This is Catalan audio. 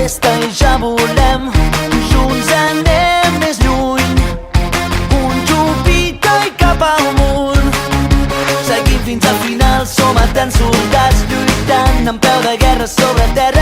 festa i ja volem. Junts anem més lluny, un Júpiter i cap amunt. Seguim fins al final, som eterns soldats lluitant en peu de guerra sobre terra.